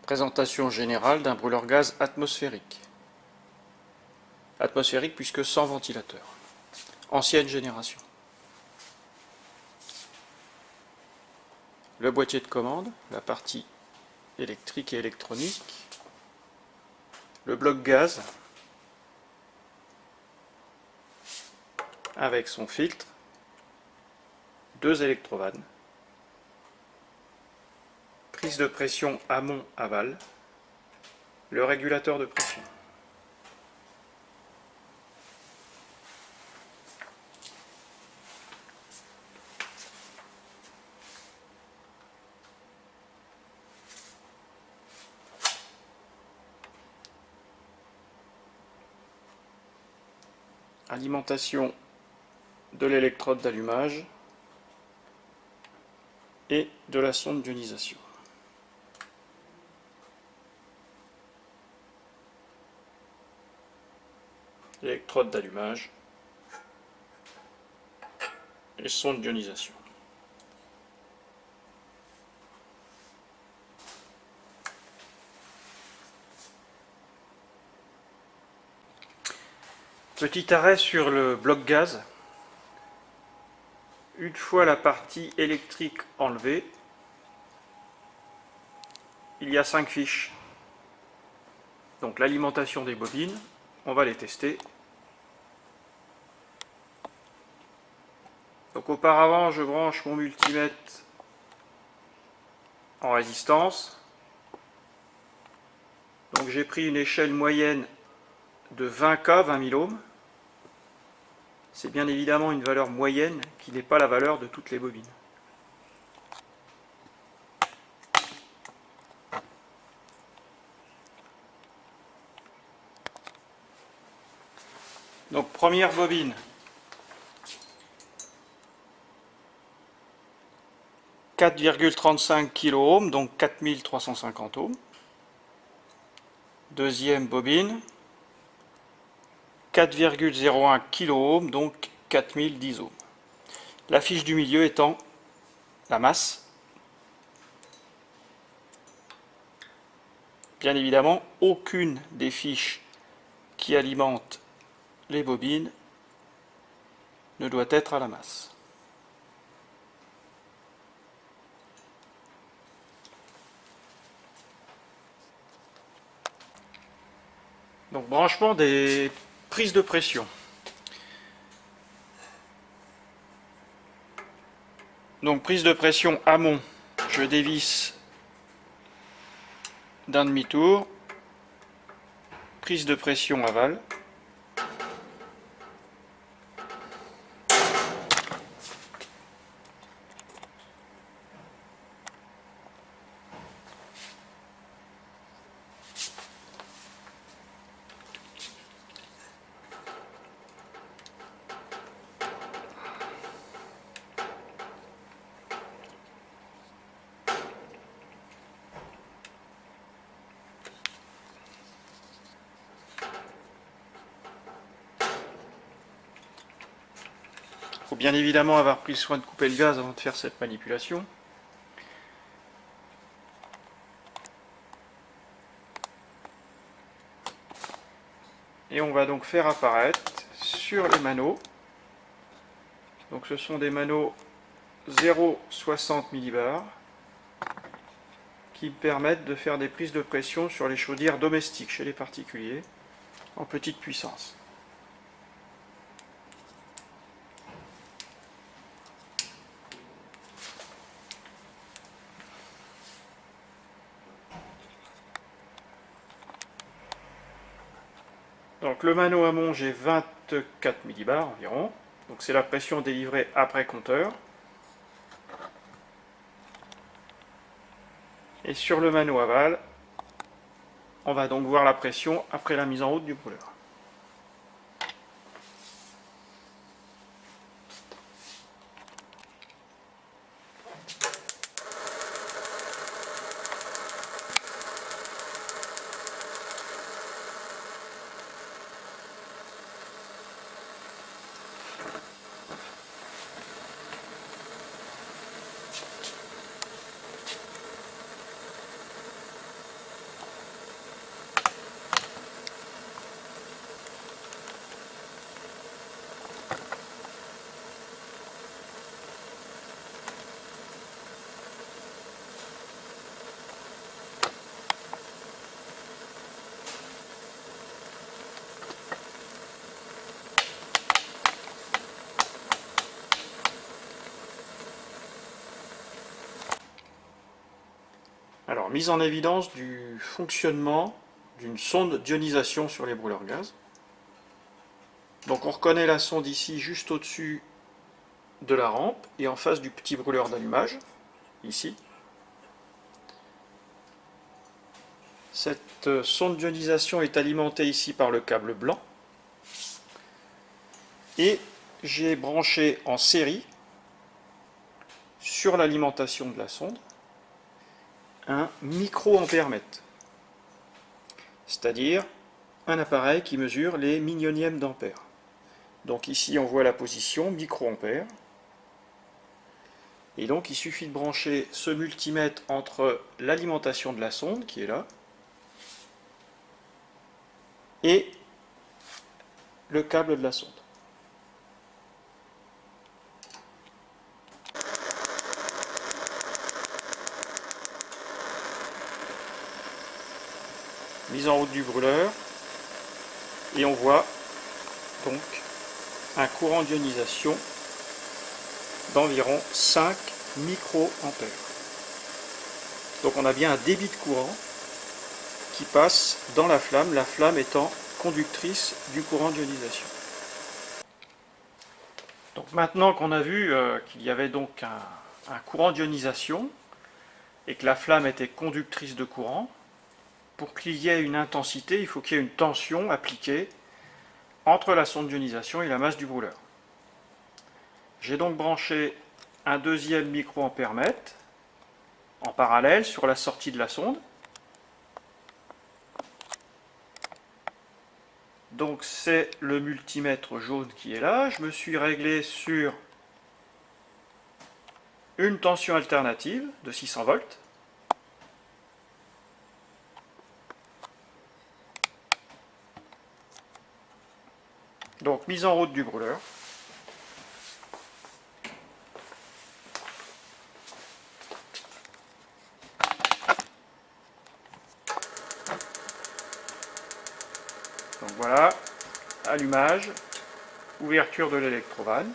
Présentation générale d'un brûleur gaz atmosphérique. Atmosphérique puisque sans ventilateur. Ancienne génération. Le boîtier de commande, la partie électrique et électronique. Le bloc gaz avec son filtre. 2 électrovannes. Prise de pression amont-aval. Le régulateur de pression. Alimentation de l'électrode d'allumage et de la sonde d'ionisation. Électrode d'allumage et sonde d'ionisation. Petit arrêt sur le bloc gaz. Une fois la partie électrique enlevée, il y a 5 fiches. Donc l'alimentation des bobines, on va les tester. Donc auparavant, je branche mon multimètre en résistance. Donc j'ai pris une échelle moyenne de 20K, 20 000 ohms. C'est bien évidemment une valeur moyenne qui n'est pas la valeur de toutes les bobines. Donc première bobine. « 4,35 kΩ, donc 4350 ohms. Deuxième bobine. 4,01 kΩ, donc 4010 ohms. La fiche du milieu étant la masse. Bien évidemment, aucune des fiches qui alimentent les bobines ne doit être à la masse. Donc branchement des prises de pression. Donc prise de pression amont, je dévisse d'un demi-tour. Prise de pression aval. Il faut bien évidemment avoir pris soin de couper le gaz avant de faire cette manipulation. Et on va donc faire apparaître sur les manos. Donc ce sont des manos 0,60 millibars qui permettent de faire des prises de pression sur les chaudières domestiques chez les particuliers en petite puissance. Donc le mano amont, j'ai 24 millibars environ. Donc c'est la pression délivrée après compteur. Et sur le mano aval, on va donc voir la pression après la mise en route du brûleur. Alors, mise en évidence du fonctionnement d'une sonde d'ionisation sur les brûleurs gaz. Donc on reconnaît la sonde ici juste au-dessus de la rampe et en face du petit brûleur d'allumage, ici. Cette sonde d'ionisation est alimentée ici par le câble blanc. Et j'ai branché en série sur l'alimentation de la sonde un microampèremètre, c'est-à-dire un appareil qui mesure les millionièmes d'ampères. Donc ici on voit la position microampères. Et donc il suffit de brancher ce multimètre entre l'alimentation de la sonde, qui est là, et le câble de la sonde. Mise en route du brûleur, et on voit donc un courant d'ionisation d'environ 5 microampères. Donc on a bien un débit de courant qui passe dans la flamme étant conductrice du courant d'ionisation. Donc maintenant qu'on a vu qu'il y avait donc un courant d'ionisation et que la flamme était conductrice de courant, pour qu'il y ait une intensité, il faut qu'il y ait une tension appliquée entre la sonde d'ionisation et la masse du brûleur. J'ai donc branché un deuxième microampèremètre en parallèle sur la sortie de la sonde. Donc c'est le multimètre jaune qui est là. Je me suis réglé sur une tension alternative de 600 volts. Donc mise en route du brûleur. Donc voilà, allumage, ouverture de l'électrovanne.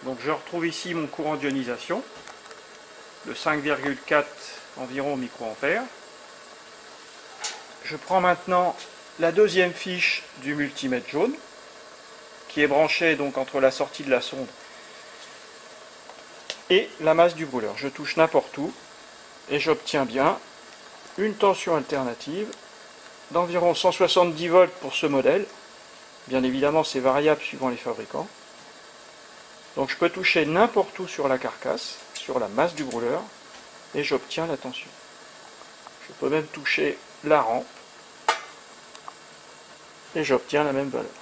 Donc je retrouve ici mon courant d'ionisation de 5,4 environ microampères. Je prends maintenant la deuxième fiche du multimètre jaune qui est branchée donc entre la sortie de la sonde et la masse du brûleur. Je touche n'importe où et j'obtiens bien une tension alternative d'environ 170 volts pour ce modèle. Bien évidemment, c'est variable suivant les fabricants. Donc je peux toucher n'importe où sur la carcasse, sur la masse du brûleur, et j'obtiens la tension. Je peux même toucher la rampe, et j'obtiens la même valeur.